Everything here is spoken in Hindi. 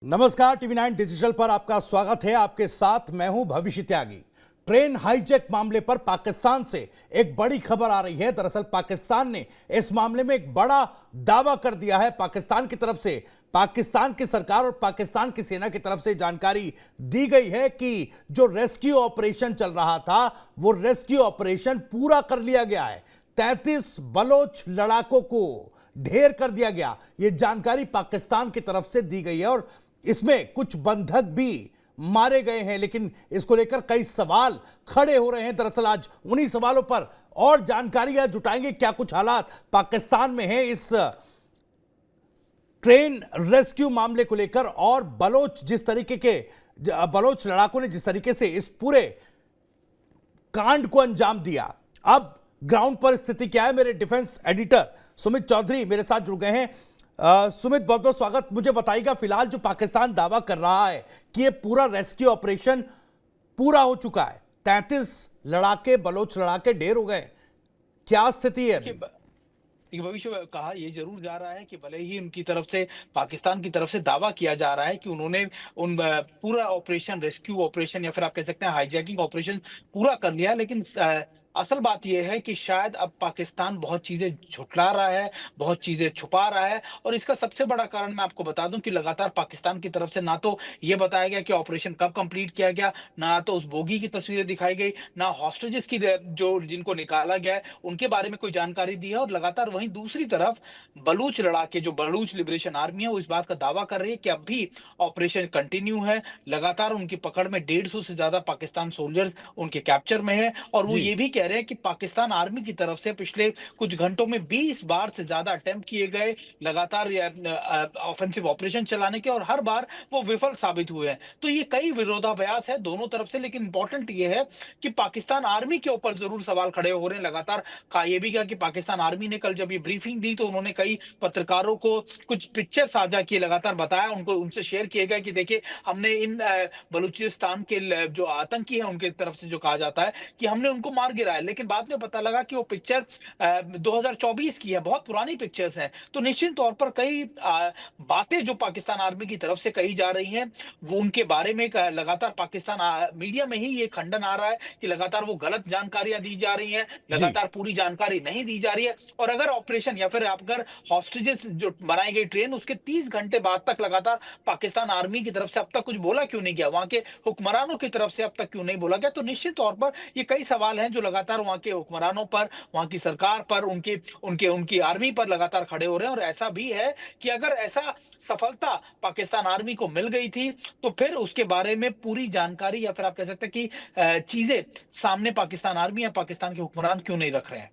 नमस्कार, टीवी 9 डिजिटल पर आपका स्वागत है। आपके साथ मैं हूं भविष्य त्यागी। ट्रेन हाईजैक मामले पर पाकिस्तान से एक बड़ी खबर आ रही है। दरअसल पाकिस्तान ने इस मामले में एक बड़ा दावा कर दिया है। पाकिस्तान की तरफ से, पाकिस्तान की सरकार और पाकिस्तान की सेना की तरफ से जानकारी दी गई है कि जो रेस्क्यू ऑपरेशन चल रहा था वो रेस्क्यू ऑपरेशन पूरा कर लिया गया है। 33 बलोच लड़ाकों को ढेर कर दिया गया, यह जानकारी पाकिस्तान की तरफ से दी गई है और इसमें कुछ बंधक भी मारे गए हैं। लेकिन इसको लेकर कई सवाल खड़े हो रहे हैं। दरअसल आज उन्हीं सवालों पर और जानकारियां जुटाएंगे। क्या कुछ हालात पाकिस्तान में हैं इस ट्रेन रेस्क्यू मामले को लेकर, और बलोच लड़ाकों ने जिस तरीके से इस पूरे कांड को अंजाम दिया, अब ग्राउंड पर स्थिति क्या है। मेरे डिफेंस एडिटर सुमित चौधरी मेरे साथ जुड़ गए हैं। सुमित, बहुत बहुत स्वागत। मुझे बताइएगा, फिलहाल जो पाकिस्तान दावा कर रहा है कि ये पूरा रेस्क्यू ऑपरेशन पूरा हो चुका है, 33 लड़ाके, बलोच लड़ाके ढेर हो गए, क्या स्थिति है अभी? देखिए, भविष्य में कहा ये जरूर जा रहा है कि भले ही उनकी तरफ से, पाकिस्तान की तरफ से दावा किया जा रहा है कि उन्होंने पूरा ऑपरेशन, रेस्क्यू ऑपरेशन या फिर आप कह सकते हैं हाईजैकिंग ऑपरेशन पूरा कर लिया, लेकिन असल बात यह है कि शायद अब पाकिस्तान बहुत चीजें झुठला रहा है, बहुत चीजें छुपा रहा है। और इसका सबसे बड़ा कारण मैं आपको बता दूं कि लगातार पाकिस्तान की तरफ से ना तो ये बताया गया कि ऑपरेशन कब कंप्लीट किया गया, ना तो उस बोगी की तस्वीरें दिखाई गई, ना हॉस्टेजेस की जो जिनको निकाला गया है उनके बारे में कोई जानकारी दी है। और लगातार वहीं दूसरी तरफ बलूच लड़ाके, जो बलूच लिबरेशन आर्मी है, वो इस बात का दावा कर रही है कि अब भी ऑपरेशन कंटिन्यू है। लगातार उनकी पकड़ में 150 से ज्यादा पाकिस्तान सोल्जर्स उनके कैप्चर में है। और वो जी। ये भी कह रहे हैं कि पाकिस्तान आर्मी की तरफ से पिछले कुछ घंटों में 20 बार से ज्यादा अटेम्प्ट किए गए लगातार ऑफेंसिव ऑपरेशन चलाने के, और हर बार वो विफल साबित हुए हैं। तो ये कई विरोधाभास है दोनों तरफ से, लेकिन इंपॉर्टेंट ये है कि पाकिस्तान आर्मी के ऊपर जरूर सवाल खड़े हो रहे हैं। लगातार कहा ये भी, क्या कि पाकिस्तान आर्मी ने कल जब ये ब्रीफिंग दी तो उन्होंने कई पत्रकारों को कुछ पिक्चर साझा किए, लगातार बताया, उनको उनसे शेयर किए गए कि देखिए हमने इन बलूचिस्तान के जो आतंकी है उनके तरफ से जो कहा जाता है कि हमने उनको मार गिराया। लेकिन बाद में पता लगा कि वो पिक्चर 2024 की है, बहुत पुरानी पिक्चर्स हैं। तो निश्चित तौर पर कई बातें जो पाकिस्तान आर्मी की तरफ से कही जा रही हैं, वो उनके बारे में लगातार पाकिस्तान मीडिया में ही ये खंडन आ रहा है कि लगातार वो गलत जानकारियां दी जा रही हैं, जी। लगातार पूरी जानकारी नहीं दी जा रही है। और अगर ऑपरेशन या फिर अगर हॉस्टेजेस जो बनाई गई ट्रेन, उसके 30 घंटे बाद तक लगातार पाकिस्तान आर्मी की तरफ से अब तक कुछ बोला क्यों नहीं गया, वहां के हुक्मरानों की तरफ से अब तक क्यों नहीं बोला गया। तो निश्चित तौर पर ये कई सवाल हैं जो लगातार वहां के हुक्मरानों पर, वहां की सरकार पर, उनके उनके उनकी आर्मी पर लगातार खड़े हो रहे हैं। और ऐसा भी है कि अगर ऐसा सफलता पाकिस्तान आर्मी को मिल गई थी तो फिर उसके बारे में पूरी जानकारी या फिर आप कह सकते हैं कि चीजें सामने पाकिस्तान आर्मी या पाकिस्तान के हुक्मरान क्यों नहीं रख रहे हैं।